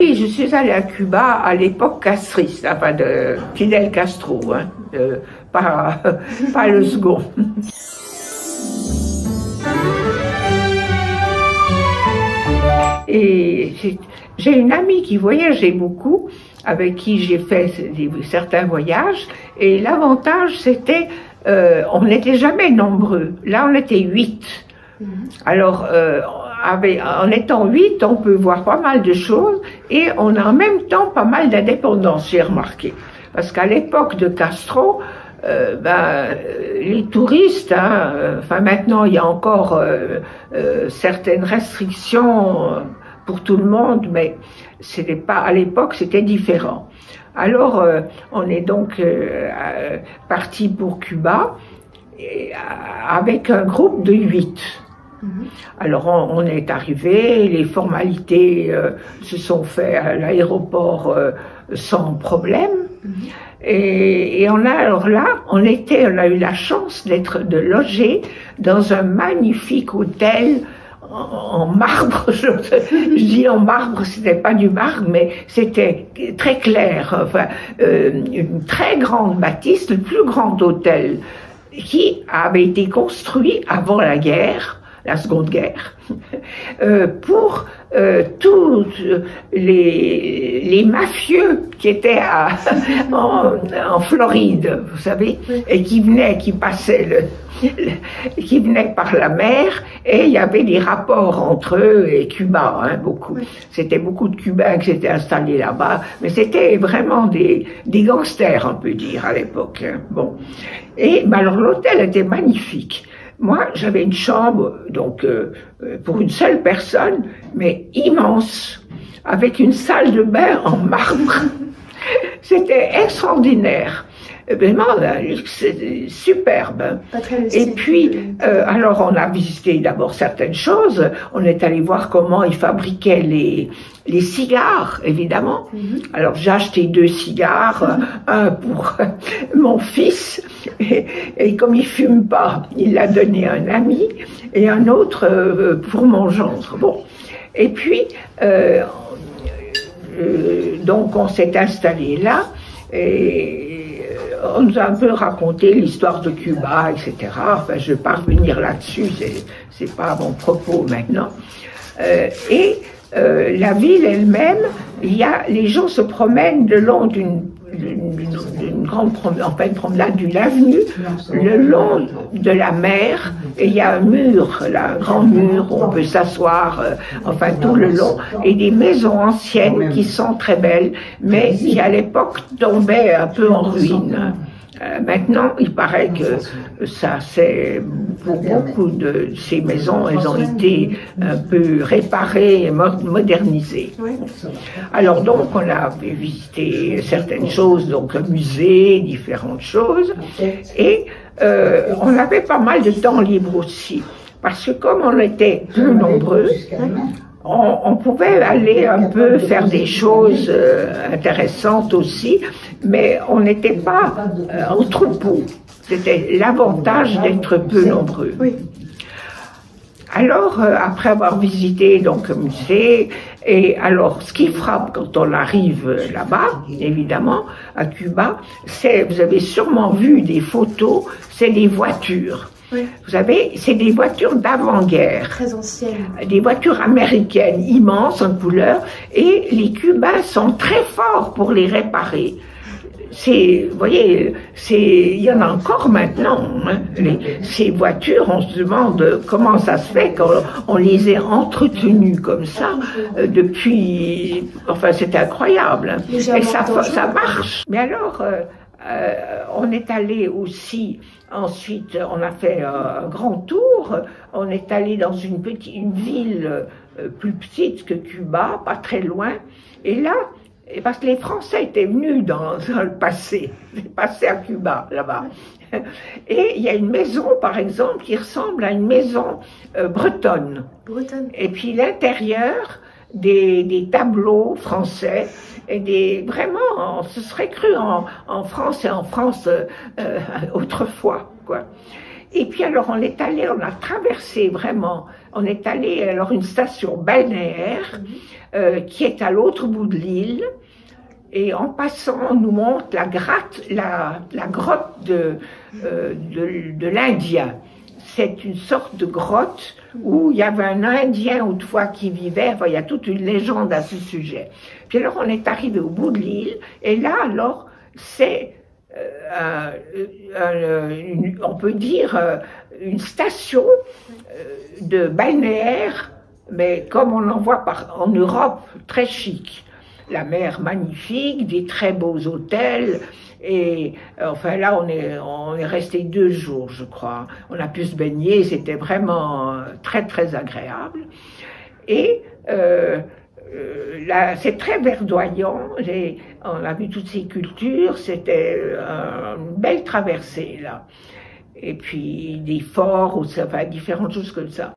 Et je suis allée à Cuba à l'époque castriste, enfin de Fidel Castro, hein, pas le second. Et j'ai une amie qui voyageait beaucoup, avec qui j'ai fait certains voyages, et l'avantage c'était, on n'était jamais nombreux, là on était 8. Alors, en étant 8, on peut voir pas mal de choses, et on a en même temps pas mal d'indépendance, j'ai remarqué. Parce qu'à l'époque de Castro, les touristes, enfin maintenant il y a encore certaines restrictions pour tout le monde, mais c'était pas, à l'époque c'était différent. Alors on est donc parti pour Cuba avec un groupe de 8. Alors on est arrivé, les formalités se sont faites à l'aéroport sans problème. Et alors là, on a eu la chance de loger dans un magnifique hôtel en marbre. Je dis en marbre, c'était pas du marbre, mais c'était très clair. Enfin, une très grande bâtisse, le plus grand hôtel qui avait été construit avant la guerre, la Seconde Guerre, pour tous les mafieux qui étaient en Floride, vous savez, et qui passaient qui venaient par la mer, et il y avait des rapports entre eux et Cuba, hein, beaucoup. C'était beaucoup de Cubains qui s'étaient installés là-bas, mais c'était vraiment des gangsters, on peut dire, à l'époque. Hein. Bon. Et alors l'hôtel était magnifique. Moi, j'avais une chambre, donc, pour une seule personne, mais immense, avec une salle de bain en marbre. C'était extraordinaire. Vraiment, c'est superbe. Et puis, alors on a visité d'abord certaines choses. On est allé voir comment ils fabriquaient les cigares, évidemment. Alors j'ai acheté 2 cigares, un pour mon fils, et comme il fume pas, il l'a donné à un ami, et un autre pour mon gendre. Bon. Et puis, donc on s'est installé là, et on nous a un peu raconté l'histoire de Cuba, etc. Enfin, je ne vais pas revenir là-dessus, c'est pas mon propos maintenant. La ville elle-même, les gens se promènent le long d'une grande promenade d'une avenue, le long de la mer, et il y a un mur, là, un grand mur où on peut s'asseoir, enfin tout le long, et des maisons anciennes qui sont très belles, mais qui à l'époque tombaient un peu en ruine. Maintenant, il paraît que ça, c'est pour beaucoup de ces maisons, elles ont été un peu réparées et modernisées. Alors donc, on a visité certaines choses, donc un musée, différentes choses, et on avait pas mal de temps libre aussi, parce que comme on était peu nombreux, on pouvait aller un peu faire des choses intéressantes aussi, mais on n'était pas en troupeau. C'était l'avantage d'être peu nombreux. Alors, après avoir visité donc un musée, et alors ce qui frappe quand on arrive là-bas, évidemment, à Cuba, c'est, vous avez sûrement vu des photos, c'est des voitures. Vous savez, c'est des voitures d'avant-guerre. Très anciennes. Des voitures américaines immenses en couleur, et les Cubains sont très forts pour les réparer. Vous voyez, il y en a encore maintenant. Hein, ces voitures, on se demande comment ça se fait qu'on les ait entretenues comme ça depuis... Enfin, c'est incroyable. Hein. Et ça marche. Mais alors... on est allé aussi, ensuite on a fait un grand tour, on est allé dans une ville plus petite que Cuba, pas très loin, et là, parce que les Français étaient venus dans le passé à Cuba, là-bas, et il y a une maison par exemple qui ressemble à une maison bretonne, et puis l'intérieur, des tableaux français, et vraiment, on se serait cru en France et en France autrefois, quoi. Et puis alors on est allé, on a traversé vraiment, on est allé alors une station balnéaire qui est à l'autre bout de l'île. Et en passant, on nous montre la grotte de l'Indien. C'est une sorte de grotte où il y avait un Indien autrefois qui vivait. Enfin, il y a toute une légende à ce sujet. Puis alors, on est arrivé au bout de l'île. Et là, alors, c'est, on peut dire, une station de balnéaire, mais comme on en voit en Europe, très chic. La mer magnifique, des très beaux hôtels, et enfin là on est resté 2 jours je crois. On a pu se baigner, c'était vraiment très très agréable. Et là c'est très verdoyant, on a vu toutes ces cultures, c'était une belle traversée là. Et puis des forts, enfin différentes choses comme ça.